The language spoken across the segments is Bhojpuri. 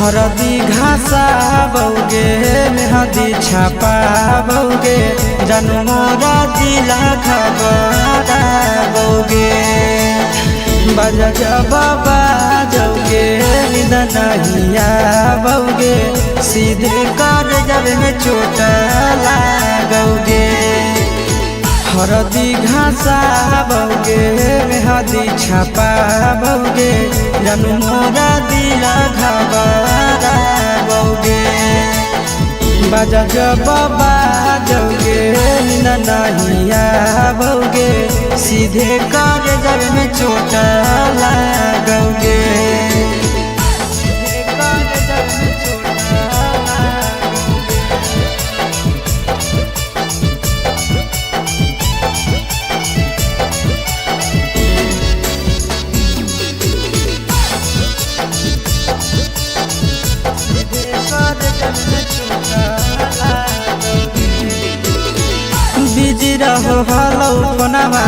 हरदी घासा बौगे मेहदी छापा बौगे जनमोरा दिला खबरा बौगे बजा जबाबा जौगे निदनहिया बौगे सीधे कर जब में चोट लागोगे। हरदी घासा बौगे मेहदी छापा बौगे जनमोरा दिला घबरा बौगे बजा जबाबा जौगे नहिया बौगे सीधे कर जब में चोट लागोगे। बिजी रहो हलो कोनावा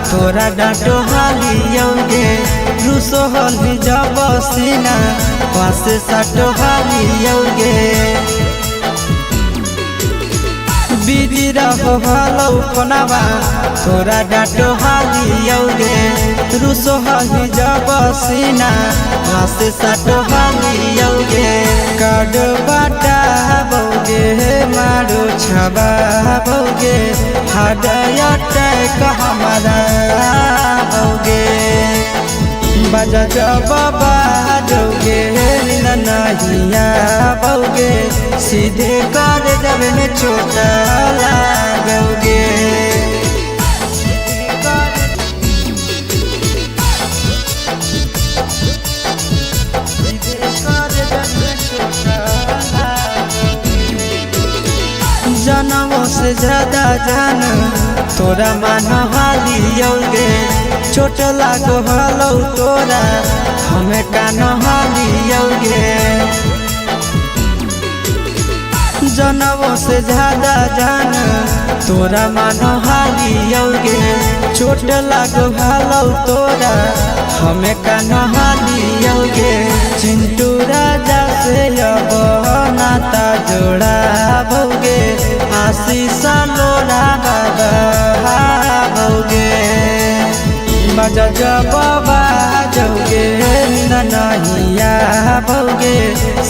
तोरा डांटो हालियोगे रूसो हली जब सीना पासे साटो हालियोगे। बिजी रहो हलो कोनावा तोरा डांटो हालियोगे रूसो हली जब सीना पासे साटो हालियोगे। काड बाटा बौगे मारो छबा बौगे हाडया टैक हमारा बौगे बजा जबाबा जौगे नहिया बौगे सीधे कर जब में चोट लागोगे। जनमों से ज्यादा जान तोरा मान हालियोगे चोट लागो हलो तोरा हमें कान हालियोगे। जनमों से ज्यादा जान तोरा मान हालियोगे चोट लागो हलो तोरा हमें कान हालियोगे। चिंटू राजा से अब नाता जोड़ा बौगे आशीष लोड़ा बौगे बजा जबाबा जौगे नहिया बौगे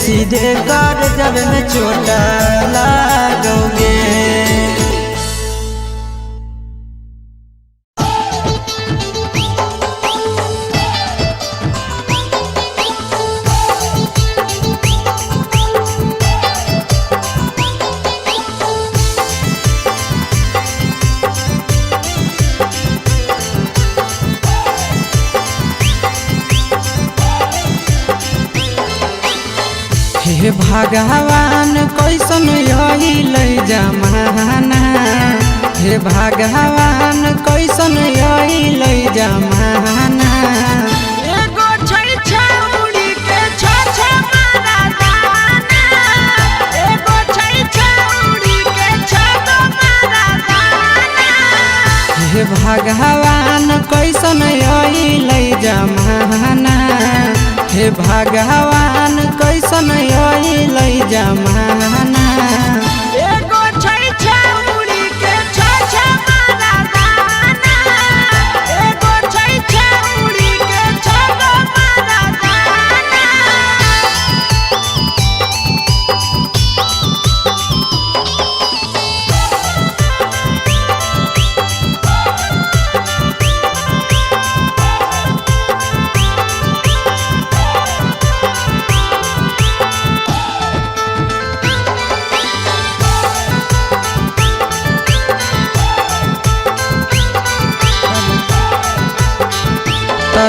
सीधे कर जब में चोट लागोगे। हे भगवान कैसन यही जमाना हे भगवान कैसन यही जमाना। एगो छै छौरी के छ मारा दाना एगो छै छौरी के छ मारा दाना। हे भगवान कैसन यही जमाना हे भगवान कैसन यही जमाना। एगो छै छौरी के छ मारा दाना एगो छै छौरी के छ मारा दाना।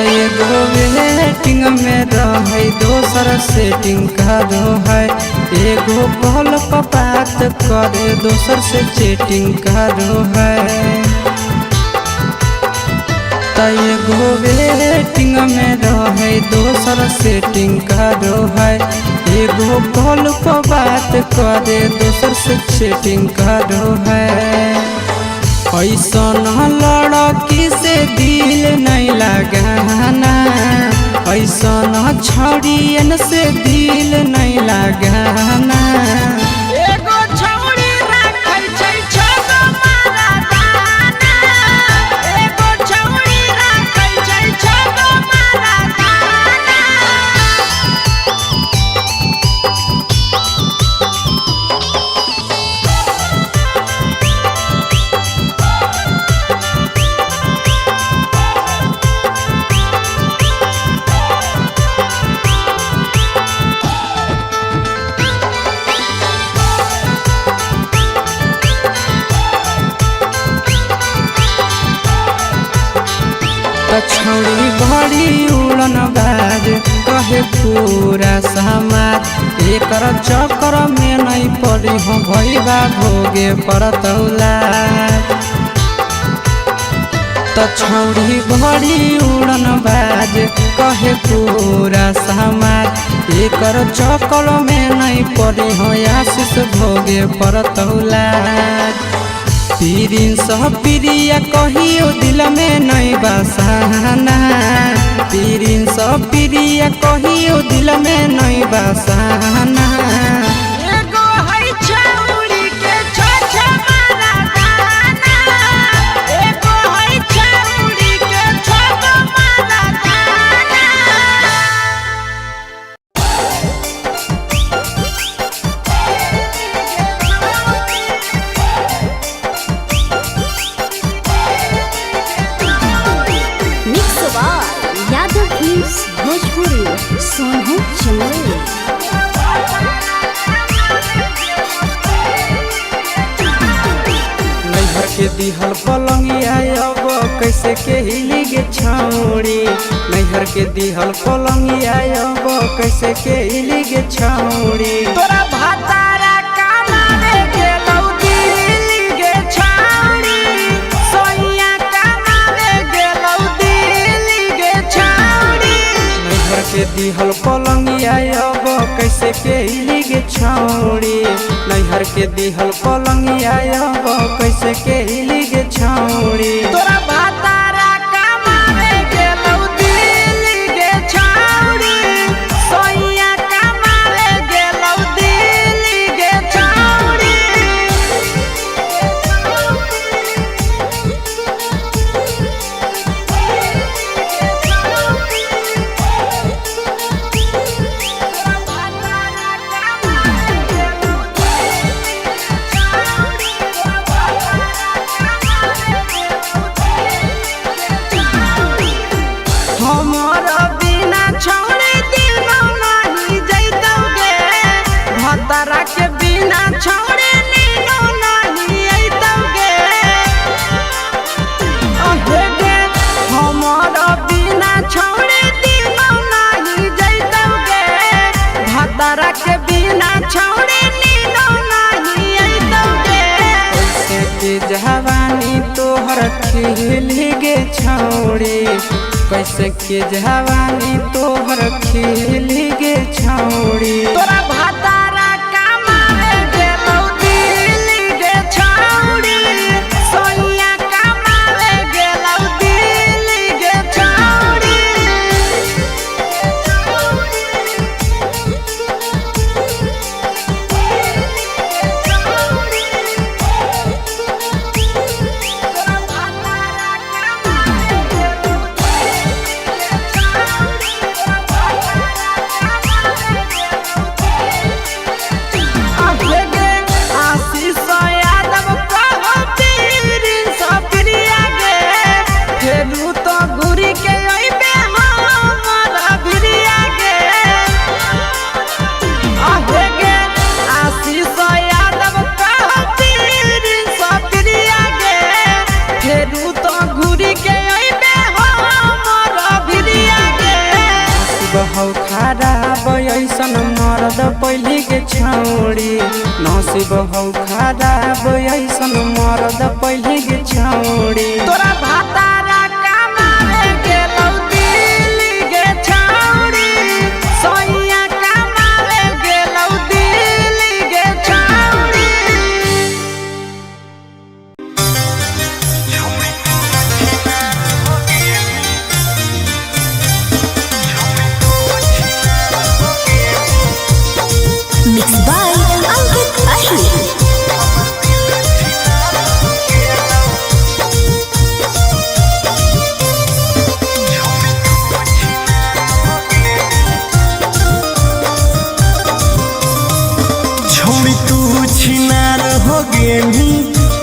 एगो वेटिंग में रहे दोसर सेटिंग करो है एगो कॉल पर बात करे दोसर से चैटिंग करो है। एगो वेटिंग में रहे दोसर सेटिंग करो है एगो कॉल पर बात करे दोसर से चैटिंग करो है। ऐसन लड़की से दिल नहीं लगाना ऐसा न छड़ियन से दिल नहीं लगाना। एगो छौड़ी राखै छै छगो मर्दाना, एगो छौड़ी राखै छै छगो मर्दाना। छौड़ी बड़ी उड़न बाज कहे पूरा समाज, एकर चक्कर में नहीं पड़ी हो भैया भोगे परतौला। छौड़ी बड़ी उड़न बाज कहे पूरा समाज, एकर चक्कर में नहीं पड़ी हो आशीष भोगे परतौला। पीरिन सह प्रिया कहियो दिल में नहीं बसाना, पीरिन सह प्रिया कहियो दिल में नहीं बसाना। एगो है छौड़ी के छ मर्दाना, एगो है छौड़ी के छगो मर्दाना। यादव फिल्म्स भोजपुरी सोनू चंदेल। नैहर के दिहल पलंगिया अब कैसे के हिली गे छौड़ी, नैहर के दिहल पलंगिया अब कैसे के हिली गे छौड़ी। तोरा भातारा कमावे गेलौ दिल्ली गे छौड़ी, सोइया कमावे गेलौ दिल्ली गे छौड़ी। नैहर के दिहल पलंगिया अब कैसे के हिली गे छौड़ी, नैहर के दिहल पलंगिया अब कैसे के हिली गे छौड़ी। तोरा भातारा कमावे गेलौ दिल्ली गे छौड़ी, सोइया कमावे गेलौ दिल्ली गे छौड़ी। हमर बिना छौड़ी दिनो नहीं जैतौगे, भतरा के बिना छौड़ी नीनो नहीं अइतौगे। अहे गे हमर बिना छौड़ी दिनो नहीं जैतौगे, भतरा के बिना छौड़ी नीनो नहीं अइतौगे। कैसे के जवानी तोहर खिली गे छौड़ी, कैसे के जवानी तोहर खिली गे छौड़ी। तोरा भातारा कमावे गेलौ दिल्ली गे छौड़ी, सोइया कमावे गेलौ दिल्ली गे छौड़ी। बहौ खराब ऐसन मरद पहली के छौड़ी, नसीब हौ खराब ऐसन मरद पहली के छौड़ी। तोरा भातारा कमावे गेलौ दिल्ली गे छौड़ी, सोइया कमावे गेलौ दिल्ली गे छौड़ी।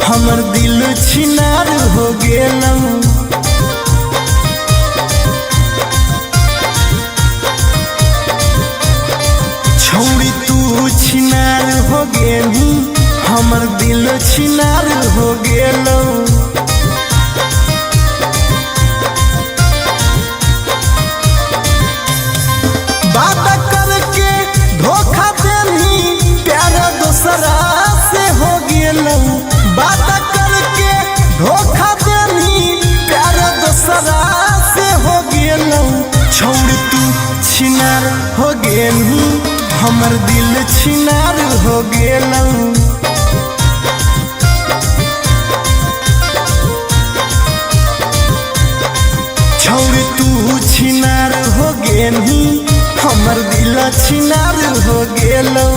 हमर दिल छिनार हो गेलौ। छौड़ी तू छिनार हो गेली, हमर दिल छिनार हो गेलौ। बात करके धोखा देनी प्यार दोसरा से हो गेलौ। बात करके धोखा देनी प्यार दोसरा से हो गेलौ। छौड़ी तू छिनार हो गेली, हमर दिल छिनार हो गेलौ। छौड़ी तू छिनार हो गेली, हमर दिल छिनार हो गेलौ।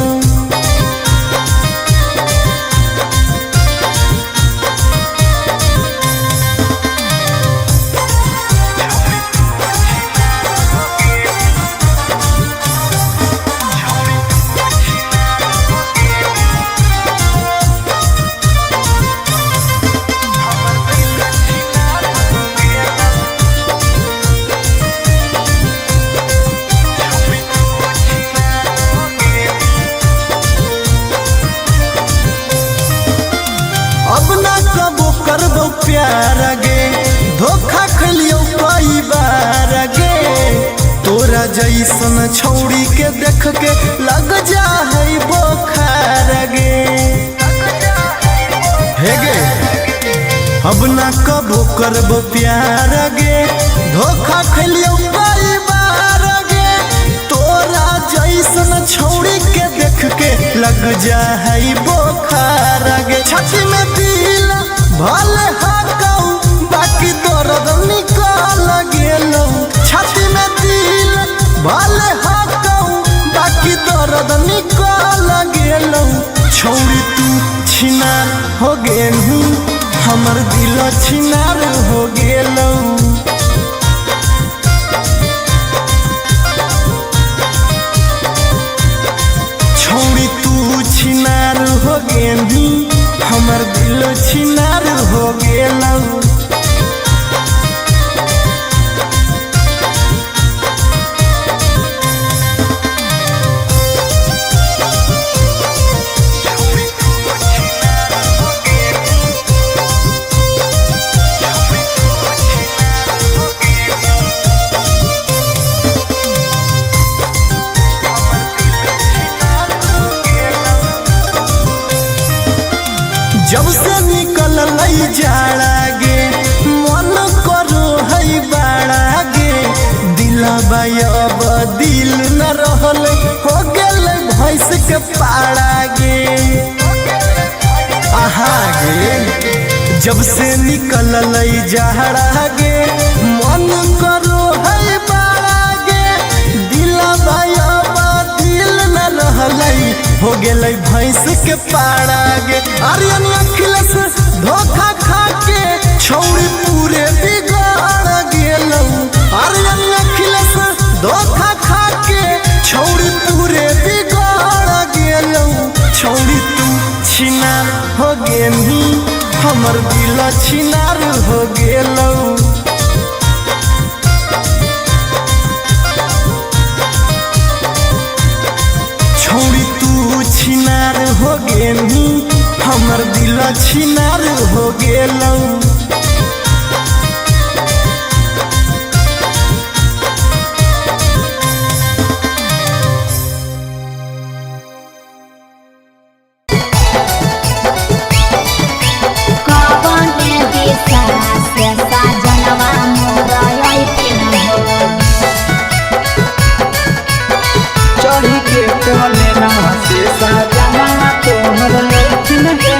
अब ना कबो करबो प्यार गे, धोखा खलियो कई बार गे। तोरा जैसन छौड़ी के देख के लग जा है बोखार गे। हे गे अब ना कबो करबो प्यार गे, धोखा खलियो कई बार गे। तोरा जैसन छौड़ी के देख के लग जा है बोखार गे। छाती में दिल भले हाकौ, बाकी दर्द निकल गेलौ। छाती में दिल भले हाकौ, बाकी दर्द निकल गेलौ। छौड़ी तू छिनार हो गेलू, हमर दिल छिनार हो गेलौ। छौड़ी तू छिनार हो गेली, हमर दिल छिनार हो गेलौ। जब से निकल लई जाड़ा गे, मन करो है बाड़ा गे। दिलबा अब दिल न रहल, हो गेल भैंस के पाड़ा गे। आहा गे जब से निकल लई जाड़ा गे, मन करो है बाड़ा गे। दिलबा अब दिल न रहल, हो गेलै भैंस के पाड़ा गे। आर्यन अखिलेश धोखा खा के छौड़ी पूरे बिगाड़ गेलौ। आर्यन अखिलेश धोखा खा के छौड़ी पूरे बिगाड़ गेलौ। छौड़ी तू छिनार हो गेली, हमर दिल छिनार हो गेलौ। छौड़ी तू छिनार हो गेली, हमर दिल छिनार हो गेलौ। चढ़ी के कोले नवा से सजना तोहर लैठिन हे।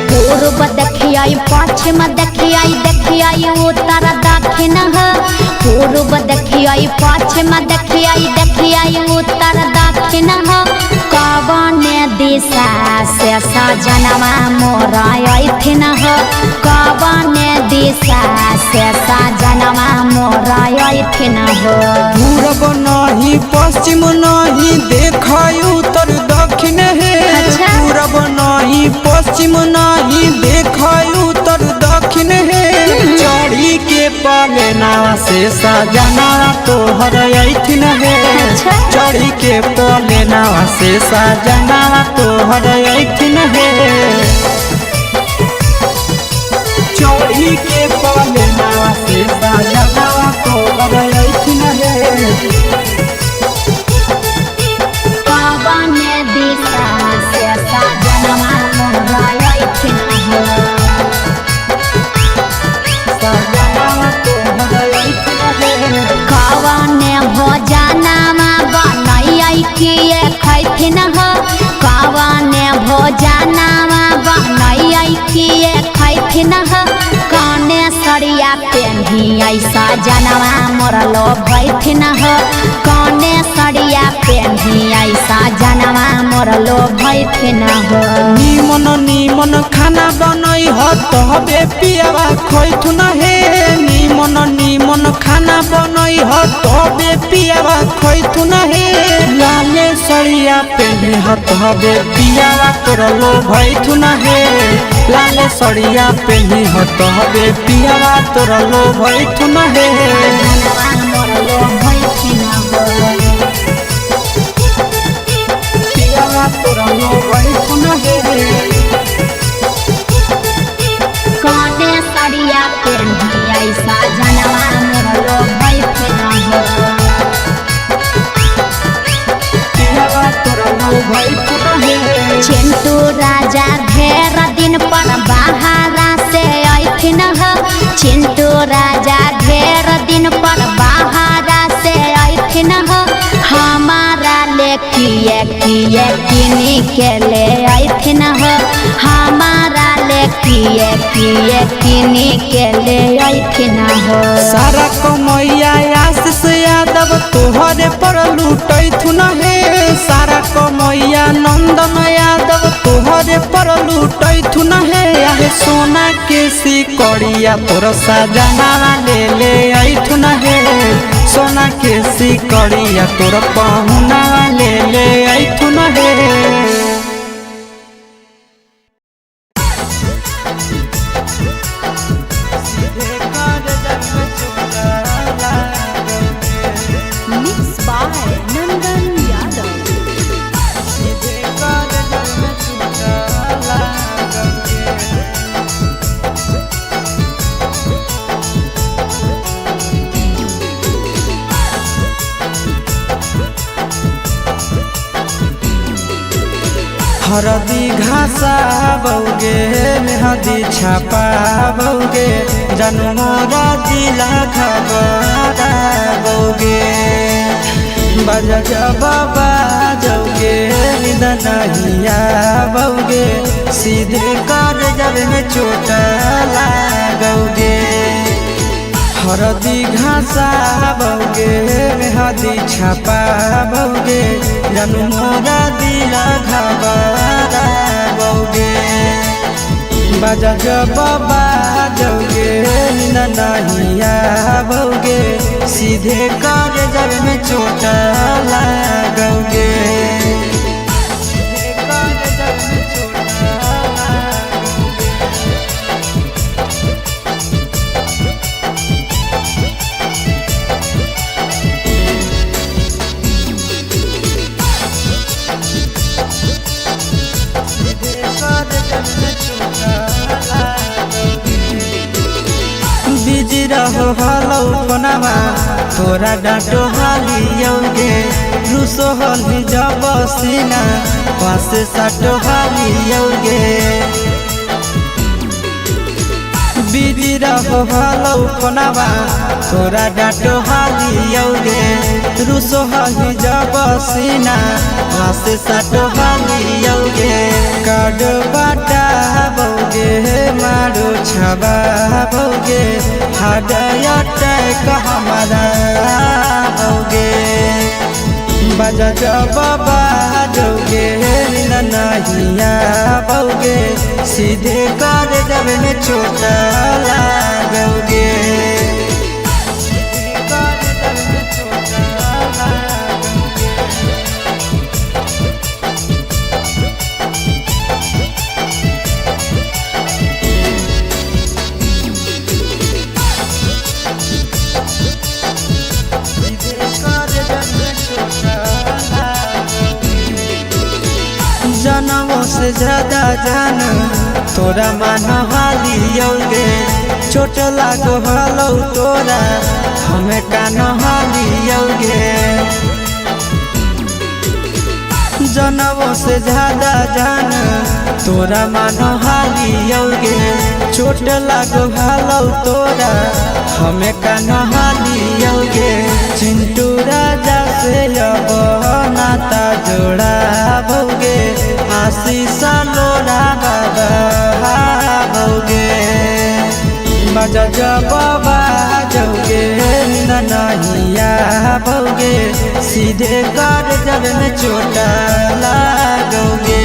पूर्व देखियाई पश्चिम देखियाई, देखियाई उत्तर दक्षिण है। पूर्व देखियाई पश्चिम देखियाई, देखियाई उत्तर दक्षिण है। कवन दिशा से सजनवा मोरा अइथिन है। कवन दिशा से सजनवा मोरा अइथिन है। पूरब नहीं पश्चिम नहीं देखाई उत्तर दक्षिण है। अच्छा पश्चिम नहीं देख उत्तर दक्षिण है चढ़ी के पलेना से सजना तोहर ऐठिन है चढ़ी के पलेना से सजना तोहर ऐठिन है चोरी के पलेना से सजना तोहर ऐठिन है पवन दिशा से सजनवा मोर ऐठिन है सजना तोहर ऐठिन है कवन भोजनमा बनैयै किए खैथिन ह कवन भोजनमा बनैयै किए खैथिन ह कने सरिया पेन्हियै सजनवा मोर लोभैथिन ह कने सरिया पेन्हियै सजनवा मोर लोभैथिन ह निमन निमन खाना बनई ह तबे पियावा खैथुन हे निमन निमन खाना बनई ह तबे पियावा खैथुन हे लाले सरिया पेन्हे ह तबे पियावा तोर लोभैथुन हे लाले सरिया पेन्हे ह तबे पियावा तोर लोभैथुन हे सजनवा मोर लोभैथिन ह पियावा तोरा लोभैथुन हे कने सरिया पेन्हियै सजनवा मोर लोभैथिन ह पियावा तोरा लोभैथुन हे चिंटू राजा ढेर दिन पर बाहरा से ऐठिन ह चिंटू राजा ढेर दिन पर बाहरा से ऐठिन ह हमारा ले किए किए किनी के ले ऐठिन ह हमारा ले किए किए किनी के ले ऐठिन ह सारा कमैया आशीष यादव तोहरे पर लूटैथुन हे सारा कमैया नंदन यादव तोहरे पर लूटैथुन हे आहे सोना के सिकड़िया तोर सजना ले ऐथुन हे सोना के सिकड़िया तोर पहुना ले ऐथुन हे मिक्स बाय नंदन यादव हरदी घासा बौगे मेहदी छापा बौगे जनमोरा जिला खबरा बौगे बजा जबाबा जौगे निदनहिया बौगे सीधे कर जब में चोट लागोगे हरदी घासा बौगे मेहदी छापा बौगे जनमोरा दिला घबरा बौगे बजा जबाबा जौगे नहिया बौगे सीधे कर जब में चोट लागोगे बिजी रहो हलो पनामा तोरा डांटो हालियोगे रूसो हली जब सीना पासे साटो हालियोगे बिजी रहो हलो पनामा तोरा डांटो हालियोगे रूसो हली जब सीना पासे साटो हालियोगे काड बाटा बौगे मारो छबा बौगे हाडया टैक हमारा बौगे बजा जबाबा जौगे नहिया बौगे सीधे कर जब में चोट लागोगे से ज्यादा जान तोरा मान हालियोगे चोट लागो हलो तोरा हमें कान हालियोगे जनवों से ज्यादा जान तोरा मान हालियोगे चोट लागो हलो तोरा हमें कान हालियोगे चिंटू राजा से अब नाता जोड़ा भोगे आशीष लोरा बाबा भोगे मजा जब बाजोगे ननहिया भोगे सीधे कर जब में चोट लागोगे।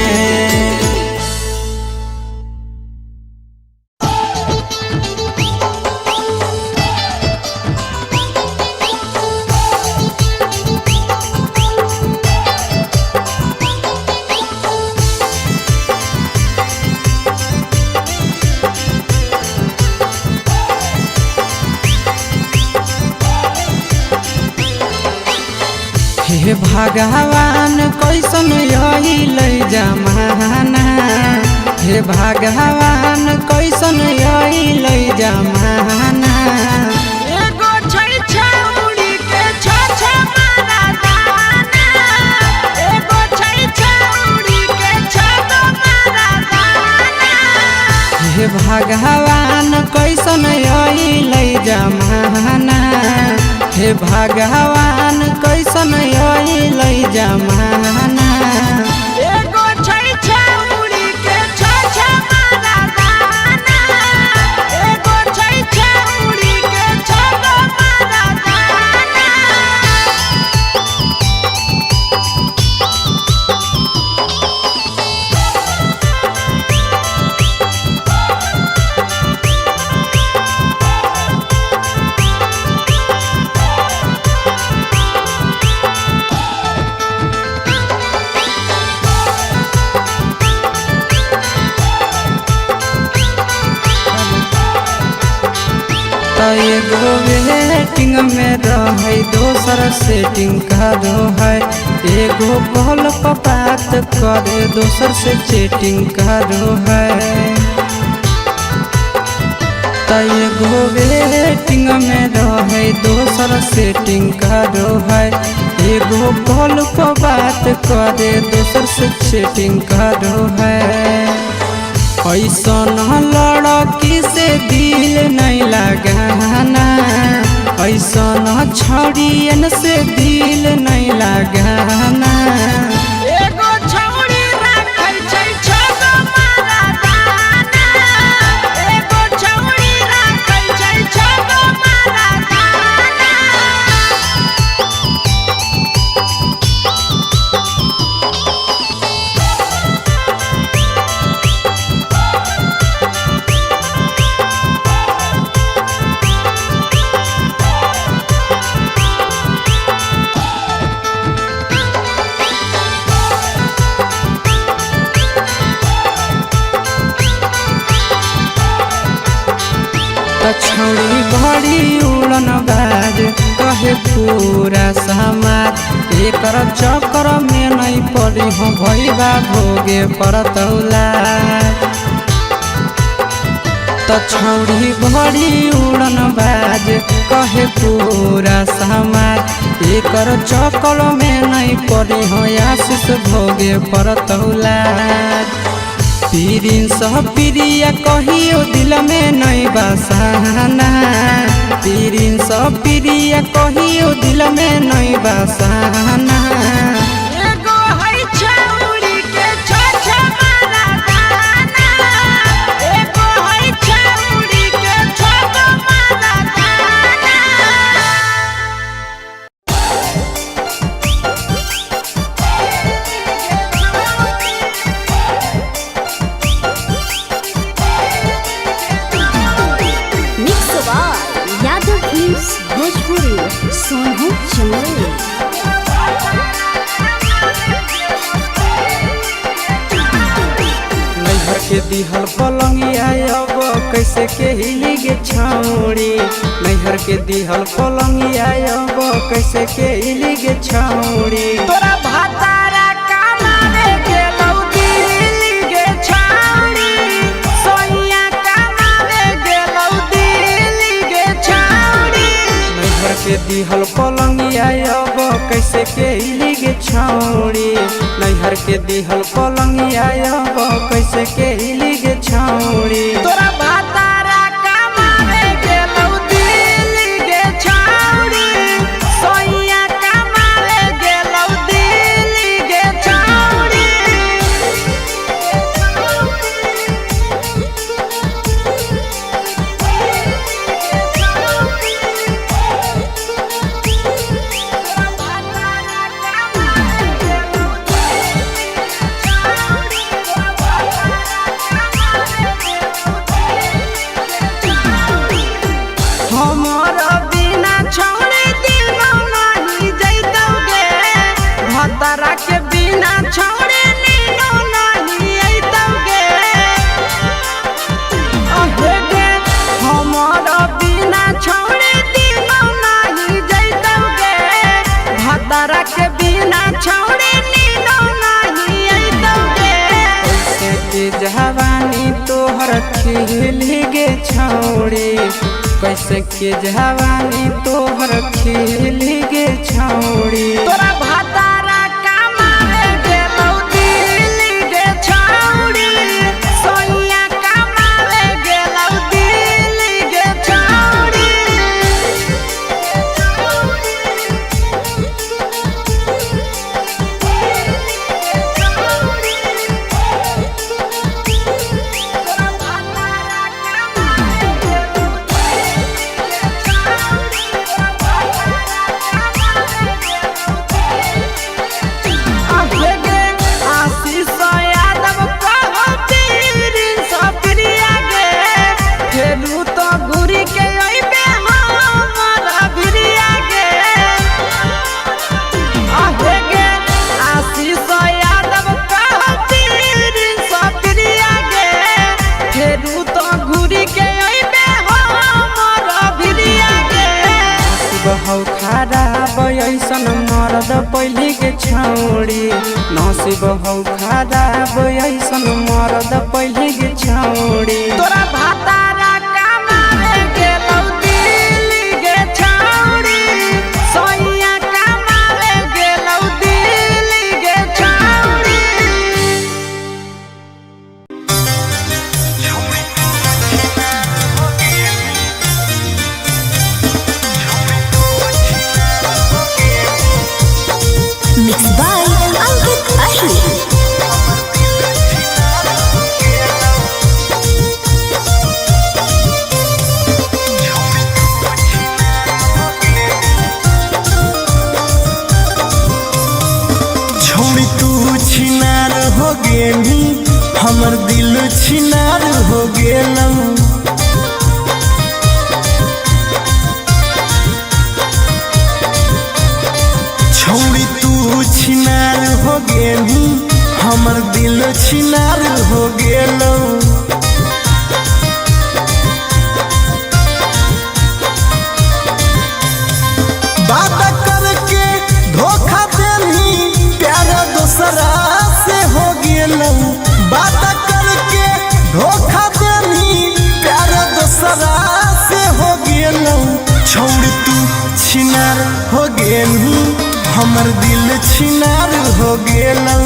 हे भगवान कैसन यही ले जमाना हे भगवान कैसन यही ले जमाना एगो छै छौड़ी के छ मारा दाना एगो छै छौड़ी के छ मारा दाना हे भगवान कैसन यही ले जमाना हे भगवान कैसन यही ले जमाना एगो छै छौड़ी के छ मारा दाना एगो छै छौड़ी के छ मारा दाना एगो वेटिंग में रहे दोसर सेटिंग करो है एगो कॉल पर बात करे दोसर से चैटिंग करो है एगो वेटिंग में रहे दोसर सेटिंग करो है एगो कॉल पर बात करे दोसर से चैटिंग करो है ऐसन लड़की से दिल नहीं लगाना ऐसन छड़ियन से दिल नहीं लगाना एगो छौड़ी राखै छै छ मारा दाना एगो छौड़ी राखै छै छ मारा दाना छौड़ी बड़ी उड़न बाज कहे पूरा समाज एकर चक्कर में नहीं पड़ी हो भैया भोगे परतौला छौड़ी बड़ी उड़न बाज कहे पूरा समाज एकर चक्कर में नहीं पड़ी हो आशीष भोगे परतौला पीरिन सब प्रिया कहियो दिल में नहीं बसाना पीरिन सब प्रिया कहियो दिल में नहीं बसाना एगो है छौड़ी के छ मारा दाना एगो है छौड़ी के छ मारा दाना भोजपुरी सोनू चंदेल नैहर के दिहल पलंगिया अब कैसे के हिली गे छौड़ी नैहर के दिहल पलंगिया अब कैसे के हिली गे छौड़ी तोरा भातारा कामारे गेलौ दिल्ली गे दिहल पलंगिया अब कैसे के हिली गे छौड़ी नैहर के दिहल पलंगिया अब कैसे के हिली गे छौड़ी तोरा भातारा कमावे गेलौ दिल्ली गे छौड़ी सोइया कमावे गेलौ दिल्ली गे छौड़ी हमर बिना छौड़ी दिनो नहीं जैतौगे भतरा के बिना छौड़ी नीनो नहीं अइतौगे अहे गे हमर बिना छौड़ी दिनो नहीं जैतौगे भतरा के बिना छौड़ी नीनो नहीं अइतौगे कैसे के जवानी तोहर खिली गे छौड़ी कैसे के जवानी तोहर खिली गे छौड़ी तोरा भातारा कमावे गेलौ दिल्ली गे छौड़ी सोइया कमावे गेलौ दिल्ली गे छौड़ी बहु खराब ऐसन मरद पहली के छौड़ी नसीब हौ खराब ऐसन मरद पहली के छौड़ी तोरा भातारा कमावे गेलौ दिल्ली गे छौड़ी सोइया कमावे गेलौ दिल्ली गे छौड़ी Mixed by Ankit Ashwin. छौड़ी तू छिनार हो गेली हमर दिल छिनार हो गेलौ छौड़ी तू छिनार हो गेली हमर दिल छिनार हो गेलौ बात करके धोखा देनी प्यार दूसरा से हो गेलौ बात करके धोखा देनी प्यार दूसरा से हो गेलौ छौड़ी तू छिनार हो गेली हमर दिल छिनार हो गेलौ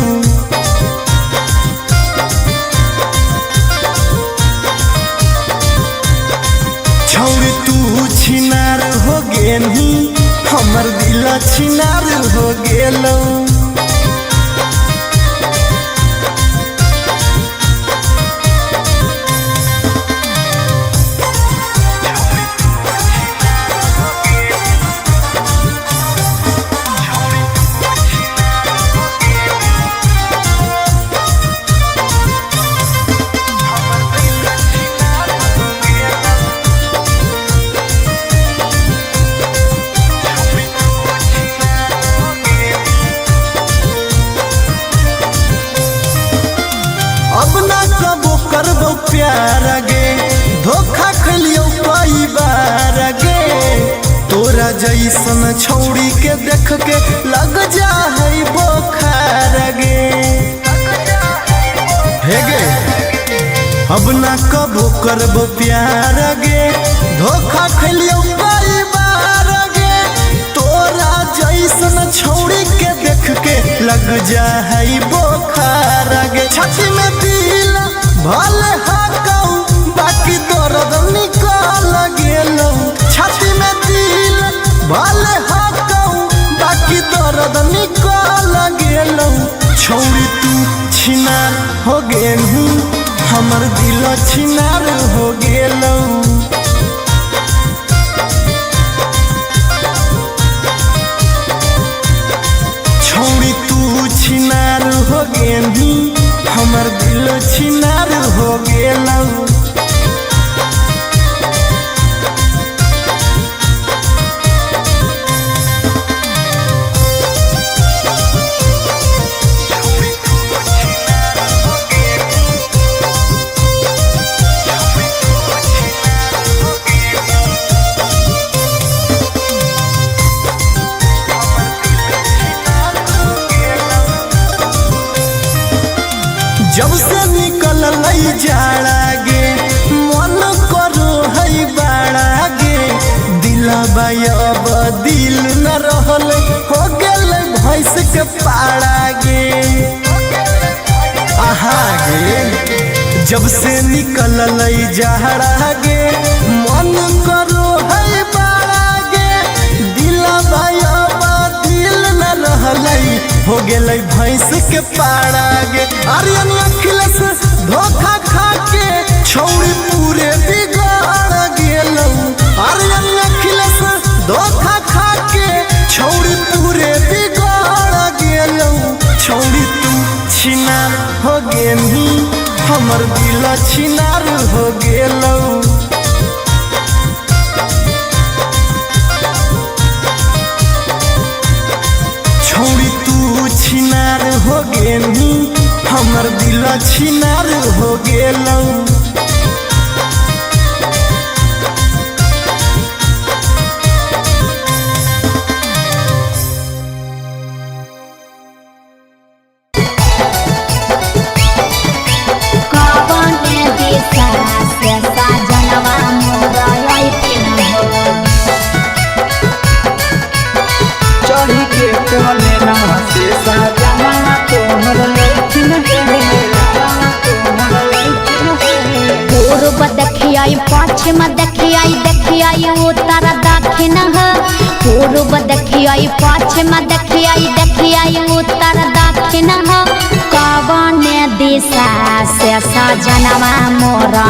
छौड़ी तू छिनार हो गेली हमर दिल छिनार हो गेलौ प्यार गे धोखा खलियो कई बार गे तोरा जैसन छौड़ी के देख के लग जा है बोखार गे हे गे अब ना कबो करबो प्यार गे धोखा खलियो कई बार गे जैसन छौड़ी के देख के लग जा है बोखार गे। छाती में दिल भले हाकऊ बाकी दर्द निकल गेलौ। छाती में दिल भले हाकऊ बाकी दर्द निकल गेलौ। छौड़ी तू छिनार हो गेलू हमर दिल छिनार हो गेलौ। छौड़ी तू छिनार हो गेलू हमर दिल छिनार हो गेलौ। जब से निकल जाड़ा गे मन करो है बाड़ा गे। दिलबा अब दिल न रहल हो गेल भैंस के पाड़ा गे। आहा गे जब से निकल जाड़ा गे मन करो है बाड़ा गे। दिलबा अब दिल न रहल हो गेल भैंस के पाड़ा गे। आर्यन अखिलेश धोखा खा के छौड़ी पूरे बिगाड़ गेलौ। आर्यन अखिलेश धोखा खा के छौड़ी पूरे बिगाड़ गेलौ। छौड़ी तू छिनार हो गेलही हमर दिल छिनार हो गेलौ। छौड़ी तू छिनार हो गेलही हमर दिल छिनार हो गेलौ। चढ़ी के टोले ना से सजना तोहर लैठिन पूर्व देखियाई पश्चिम देखियाई देखियाई उत्तर दक्षिण पूर्व देखियाई पश्चिम देखियाई देखियाई उत्तर दक्षिण कवन दिशा से सजनवा मोरा